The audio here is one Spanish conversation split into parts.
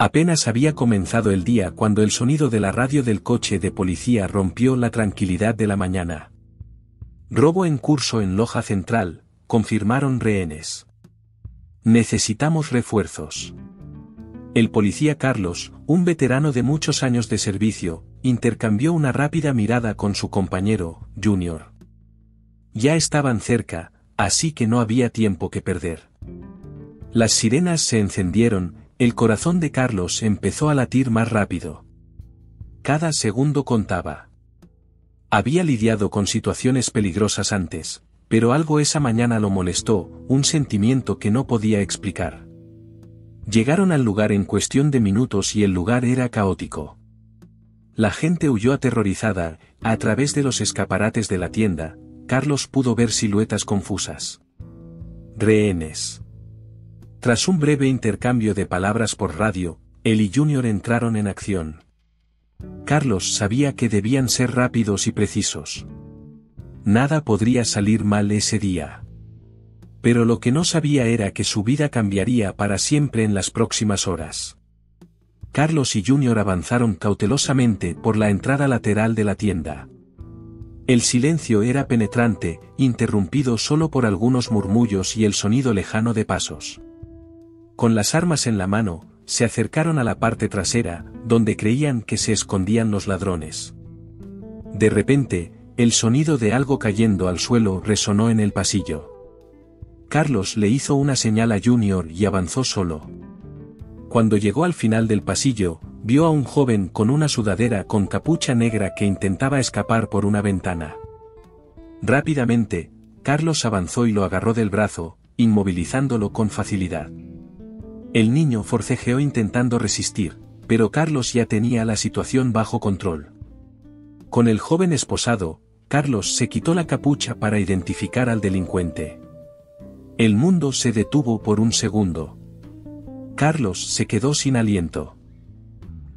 Apenas había comenzado el día cuando el sonido de la radio del coche de policía rompió la tranquilidad de la mañana. Robo en curso en Loja Central, confirmaron rehenes. Necesitamos refuerzos. El policía Carlos, un veterano de muchos años de servicio, intercambió una rápida mirada con su compañero, Junior. Ya estaban cerca, así que no había tiempo que perder. Las sirenas se encendieron, el corazón de Carlos empezó a latir más rápido. Cada segundo contaba. Había lidiado con situaciones peligrosas antes, pero algo esa mañana lo molestó, un sentimiento que no podía explicar. Llegaron al lugar en cuestión de minutos y el lugar era caótico. La gente huyó aterrorizada, a través de los escaparates de la tienda, Carlos pudo ver siluetas confusas. Rehenes. Tras un breve intercambio de palabras por radio, él y Junior entraron en acción. Carlos sabía que debían ser rápidos y precisos. Nada podría salir mal ese día. Pero lo que no sabía era que su vida cambiaría para siempre en las próximas horas. Carlos y Junior avanzaron cautelosamente por la entrada lateral de la tienda. El silencio era penetrante, interrumpido solo por algunos murmullos y el sonido lejano de pasos. Con las armas en la mano, se acercaron a la parte trasera, donde creían que se escondían los ladrones. De repente, el sonido de algo cayendo al suelo resonó en el pasillo. Carlos le hizo una señal a Junior y avanzó solo. Cuando llegó al final del pasillo, vio a un joven con una sudadera con capucha negra que intentaba escapar por una ventana. Rápidamente, Carlos avanzó y lo agarró del brazo, inmovilizándolo con facilidad. El niño forcejeó intentando resistir, pero Carlos ya tenía la situación bajo control. Con el joven esposado, Carlos se quitó la capucha para identificar al delincuente. El mundo se detuvo por un segundo. Carlos se quedó sin aliento.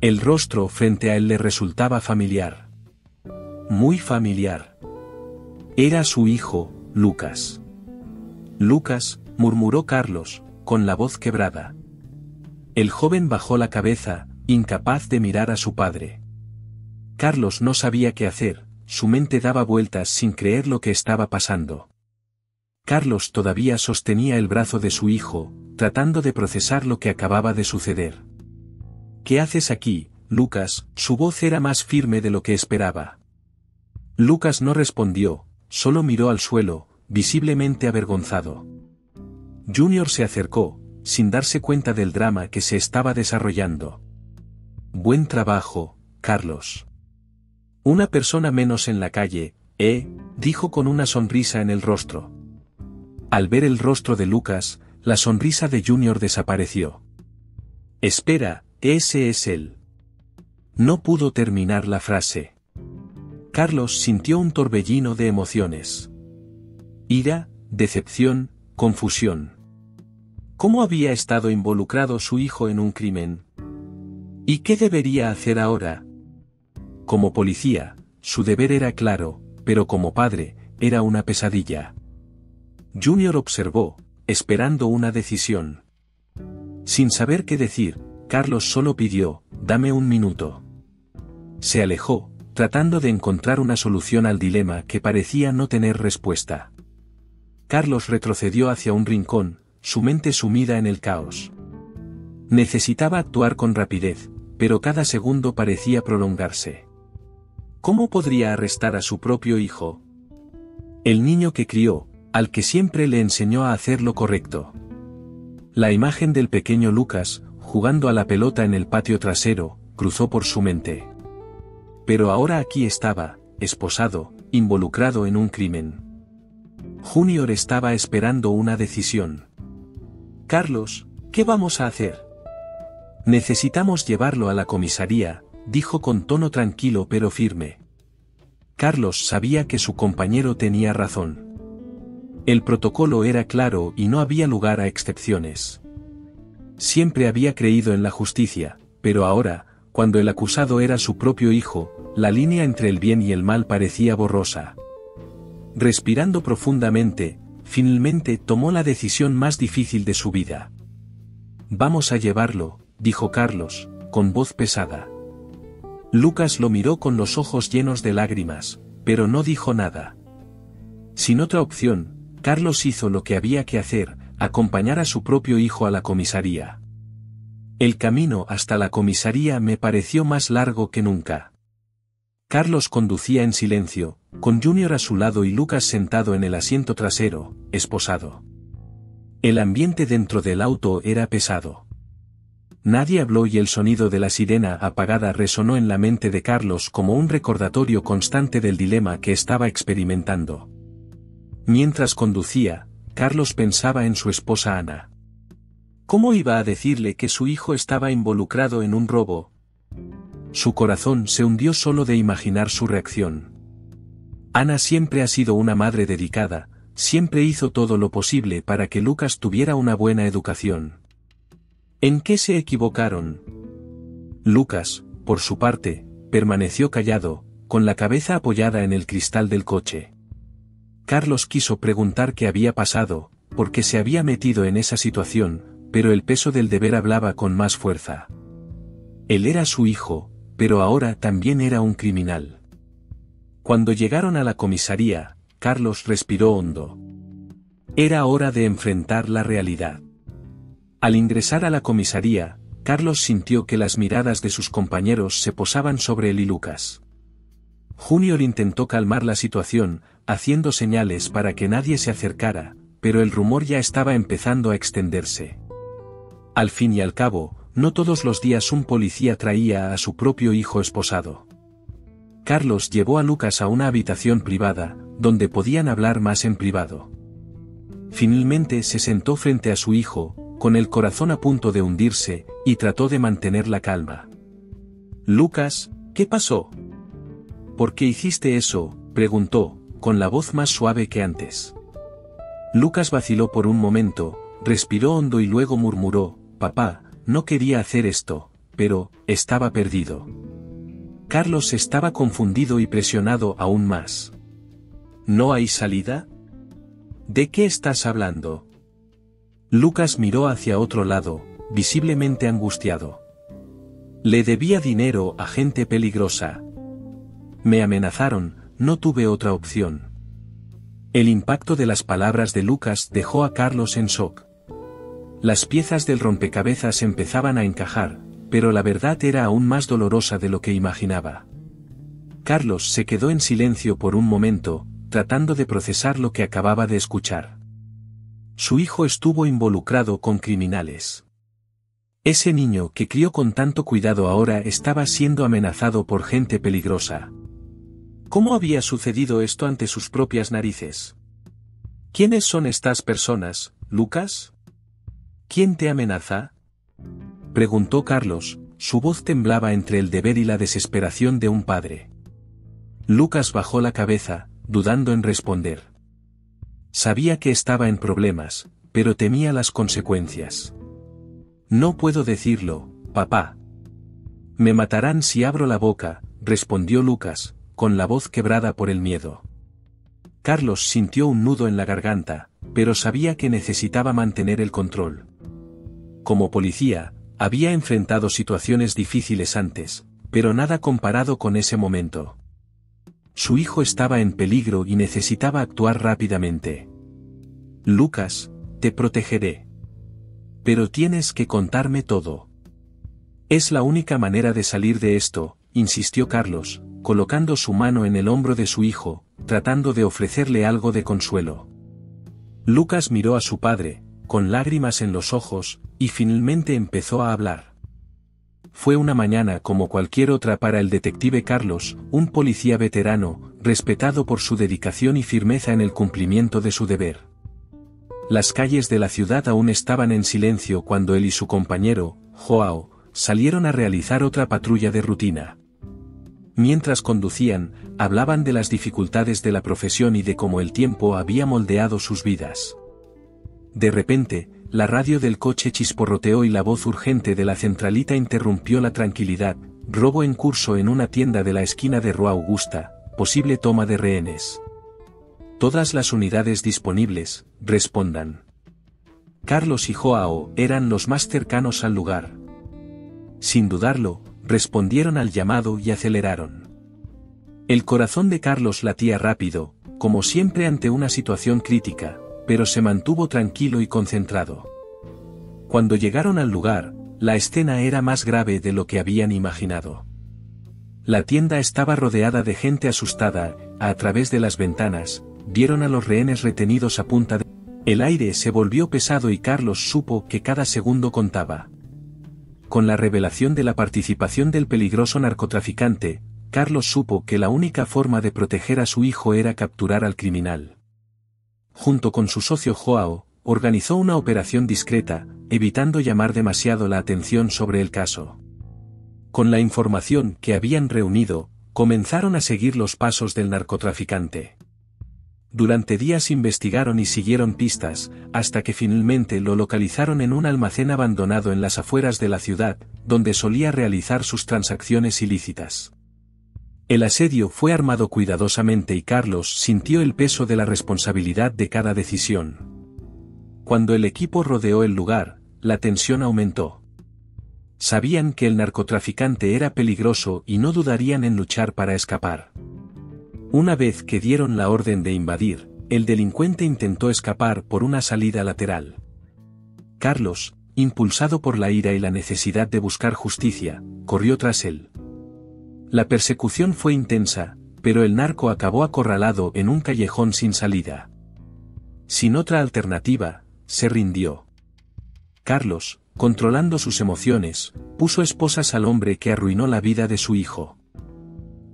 El rostro frente a él le resultaba familiar. Muy familiar. Era su hijo, Lucas. Lucas, murmuró Carlos, con la voz quebrada. El joven bajó la cabeza, incapaz de mirar a su padre. Carlos no sabía qué hacer, su mente daba vueltas sin creer lo que estaba pasando. Carlos todavía sostenía el brazo de su hijo, tratando de procesar lo que acababa de suceder. ¿Qué haces aquí, Lucas? Su voz era más firme de lo que esperaba. Lucas no respondió, solo miró al suelo, visiblemente avergonzado. Junior se acercó, sin darse cuenta del drama que se estaba desarrollando. Buen trabajo, Carlos. Una persona menos en la calle, dijo con una sonrisa en el rostro. Al ver el rostro de Lucas, la sonrisa de Junior desapareció. Espera, ese es él. No pudo terminar la frase. Carlos sintió un torbellino de emociones. Ira, decepción, confusión. ¿Cómo había estado involucrado su hijo en un crimen? ¿Y qué debería hacer ahora? Como policía, su deber era claro, pero como padre, era una pesadilla. Junior observó, esperando una decisión. Sin saber qué decir, Carlos solo pidió, dame un minuto. Se alejó, tratando de encontrar una solución al dilema que parecía no tener respuesta. Carlos retrocedió hacia un rincón, su mente sumida en el caos. Necesitaba actuar con rapidez, pero cada segundo parecía prolongarse. ¿Cómo podría arrestar a su propio hijo? El niño que crió, al que siempre le enseñó a hacer lo correcto. La imagen del pequeño Lucas, jugando a la pelota en el patio trasero, cruzó por su mente. Pero ahora aquí estaba, esposado, involucrado en un crimen. Junior estaba esperando una decisión. Carlos, ¿qué vamos a hacer? Necesitamos llevarlo a la comisaría, dijo con tono tranquilo pero firme. Carlos sabía que su compañero tenía razón. El protocolo era claro y no había lugar a excepciones. Siempre había creído en la justicia, pero ahora, cuando el acusado era su propio hijo, la línea entre el bien y el mal parecía borrosa. Respirando profundamente, finalmente tomó la decisión más difícil de su vida. Vamos a llevarlo, dijo Carlos, con voz pesada. Lucas lo miró con los ojos llenos de lágrimas, pero no dijo nada. Sin otra opción, Carlos hizo lo que había que hacer, acompañar a su propio hijo a la comisaría. El camino hasta la comisaría me pareció más largo que nunca. Carlos conducía en silencio, con Junior a su lado y Lucas sentado en el asiento trasero, esposado. El ambiente dentro del auto era pesado. Nadie habló y el sonido de la sirena apagada resonó en la mente de Carlos como un recordatorio constante del dilema que estaba experimentando. Mientras conducía, Carlos pensaba en su esposa Ana. ¿Cómo iba a decirle que su hijo estaba involucrado en un robo? Su corazón se hundió solo de imaginar su reacción. Ana siempre ha sido una madre dedicada, siempre hizo todo lo posible para que Lucas tuviera una buena educación. ¿En qué se equivocaron? Lucas, por su parte, permaneció callado, con la cabeza apoyada en el cristal del coche. Carlos quiso preguntar qué había pasado, por qué se había metido en esa situación, pero el peso del deber hablaba con más fuerza. Él era su hijo, pero ahora también era un criminal. Cuando llegaron a la comisaría, Carlos respiró hondo. Era hora de enfrentar la realidad. Al ingresar a la comisaría, Carlos sintió que las miradas de sus compañeros se posaban sobre él y Lucas. Junior intentó calmar la situación, haciendo señales para que nadie se acercara, pero el rumor ya estaba empezando a extenderse. Al fin y al cabo, no todos los días un policía traía a su propio hijo esposado. Carlos llevó a Lucas a una habitación privada, donde podían hablar más en privado. Finalmente se sentó frente a su hijo, con el corazón a punto de hundirse, y trató de mantener la calma. Lucas, ¿qué pasó? ¿Por qué hiciste eso?, preguntó, con la voz más suave que antes. Lucas vaciló por un momento, respiró hondo y luego murmuró, «Papá, no quería hacer esto, pero, estaba perdido». Carlos estaba confundido y presionado aún más. ¿No hay salida? ¿De qué estás hablando? Lucas miró hacia otro lado, visiblemente angustiado. Le debía dinero a gente peligrosa. Me amenazaron, no tuve otra opción. El impacto de las palabras de Lucas dejó a Carlos en shock. Las piezas del rompecabezas empezaban a encajar, pero la verdad era aún más dolorosa de lo que imaginaba. Carlos se quedó en silencio por un momento, tratando de procesar lo que acababa de escuchar. Su hijo estuvo involucrado con criminales. Ese niño que crió con tanto cuidado ahora estaba siendo amenazado por gente peligrosa. ¿Cómo había sucedido esto ante sus propias narices? ¿Quiénes son estas personas, Lucas? ¿Quién te amenaza? Preguntó Carlos, su voz temblaba entre el deber y la desesperación de un padre. Lucas bajó la cabeza, dudando en responder. Sabía que estaba en problemas, pero temía las consecuencias. No puedo decirlo, papá. Me matarán si abro la boca, respondió Lucas, con la voz quebrada por el miedo. Carlos sintió un nudo en la garganta, pero sabía que necesitaba mantener el control. Como policía, había enfrentado situaciones difíciles antes, pero nada comparado con ese momento. Su hijo estaba en peligro y necesitaba actuar rápidamente. Lucas, te protegeré. Pero tienes que contarme todo. Es la única manera de salir de esto, insistió Carlos, colocando su mano en el hombro de su hijo, tratando de ofrecerle algo de consuelo. Lucas miró a su padre, con lágrimas en los ojos, y finalmente empezó a hablar. Fue una mañana como cualquier otra para el detective Carlos, un policía veterano, respetado por su dedicación y firmeza en el cumplimiento de su deber. Las calles de la ciudad aún estaban en silencio cuando él y su compañero, Joao, salieron a realizar otra patrulla de rutina. Mientras conducían, hablaban de las dificultades de la profesión y de cómo el tiempo había moldeado sus vidas. De repente, la radio del coche chisporroteó y la voz urgente de la centralita interrumpió la tranquilidad. Robo en curso en una tienda de la esquina de Rua Augusta, posible toma de rehenes. Todas las unidades disponibles, respondan. Carlos y Joao eran los más cercanos al lugar. sin dudarlo, respondieron al llamado y aceleraron. El corazón de Carlos latía rápido, como siempre ante una situación crítica, pero se mantuvo tranquilo y concentrado. Cuando llegaron al lugar, la escena era más grave de lo que habían imaginado. La tienda estaba rodeada de gente asustada, a través de las ventanas, vieron a los rehenes retenidos a punta de... El aire se volvió pesado y Carlos supo que cada segundo contaba. Con la revelación de la participación del peligroso narcotraficante, Carlos supo que la única forma de proteger a su hijo era capturar al criminal. Junto con su socio Joao, organizó una operación discreta, evitando llamar demasiado la atención sobre el caso. Con la información que habían reunido, comenzaron a seguir los pasos del narcotraficante. Durante días investigaron y siguieron pistas, hasta que finalmente lo localizaron en un almacén abandonado en las afueras de la ciudad, donde solía realizar sus transacciones ilícitas. El asedio fue armado cuidadosamente y Carlos sintió el peso de la responsabilidad de cada decisión. Cuando el equipo rodeó el lugar, la tensión aumentó. Sabían que el narcotraficante era peligroso y no dudarían en luchar para escapar. Una vez que dieron la orden de invadir, el delincuente intentó escapar por una salida lateral. Carlos, impulsado por la ira y la necesidad de buscar justicia, corrió tras él. La persecución fue intensa, pero el narco acabó acorralado en un callejón sin salida. Sin otra alternativa, se rindió. Carlos, controlando sus emociones, puso esposas al hombre que arruinó la vida de su hijo.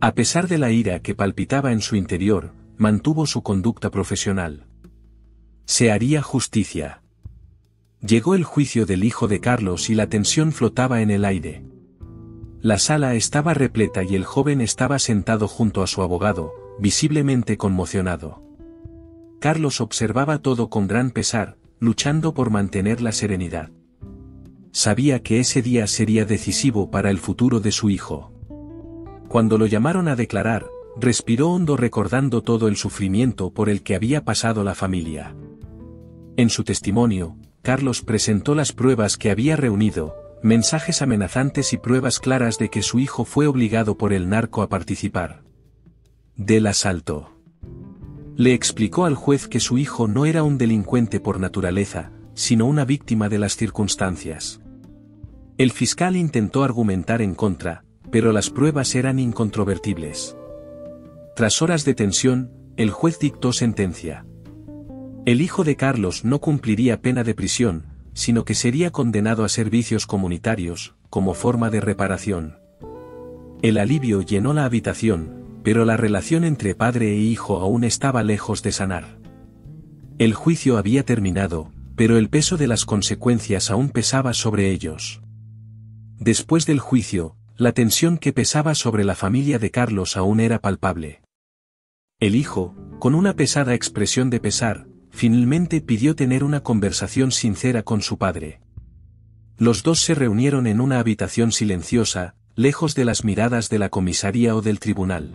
A pesar de la ira que palpitaba en su interior, mantuvo su conducta profesional. Se haría justicia. Llegó el juicio del hijo de Carlos y la tensión flotaba en el aire. La sala estaba repleta y el joven estaba sentado junto a su abogado, visiblemente conmocionado. Carlos observaba todo con gran pesar, luchando por mantener la serenidad. Sabía que ese día sería decisivo para el futuro de su hijo. Cuando lo llamaron a declarar, respiró hondo recordando todo el sufrimiento por el que había pasado la familia. En su testimonio, Carlos presentó las pruebas que había reunido, mensajes amenazantes y pruebas claras de que su hijo fue obligado por el narco a participar del asalto. Le explicó al juez que su hijo no era un delincuente por naturaleza, sino una víctima de las circunstancias. El fiscal intentó argumentar en contra, pero las pruebas eran incontrovertibles. Tras horas de tensión, el juez dictó sentencia. El hijo de Carlos no cumpliría pena de prisión, sino que sería condenado a servicios comunitarios, como forma de reparación. El alivio llenó la habitación, pero la relación entre padre e hijo aún estaba lejos de sanar. El juicio había terminado, pero el peso de las consecuencias aún pesaba sobre ellos. Después del juicio, la tensión que pesaba sobre la familia de Carlos aún era palpable. El hijo, con una pesada expresión de pesar, finalmente pidió tener una conversación sincera con su padre. Los dos se reunieron en una habitación silenciosa, lejos de las miradas de la comisaría o del tribunal.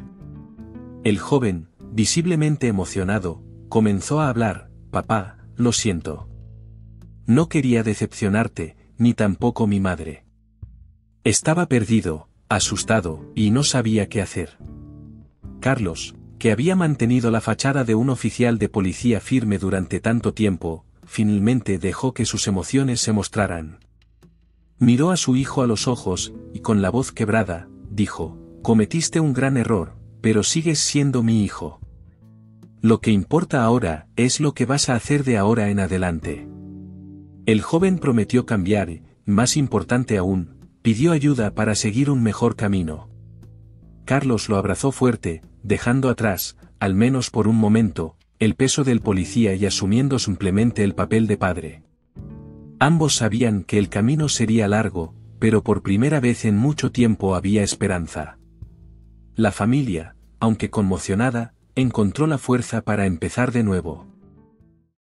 El joven, visiblemente emocionado, comenzó a hablar: «Papá, lo siento. No quería decepcionarte, ni tampoco mi madre. Estaba perdido, asustado, y no sabía qué hacer». Carlos, que había mantenido la fachada de un oficial de policía firme durante tanto tiempo, finalmente dejó que sus emociones se mostraran. Miró a su hijo a los ojos, y con la voz quebrada, dijo: «Cometiste un gran error, pero sigues siendo mi hijo. Lo que importa ahora es lo que vas a hacer de ahora en adelante». El joven prometió cambiar y, más importante aún, pidió ayuda para seguir un mejor camino. Carlos lo abrazó fuerte, dejando atrás, al menos por un momento, el peso del policía y asumiendo simplemente el papel de padre. Ambos sabían que el camino sería largo, pero por primera vez en mucho tiempo había esperanza. La familia, aunque conmocionada, encontró la fuerza para empezar de nuevo.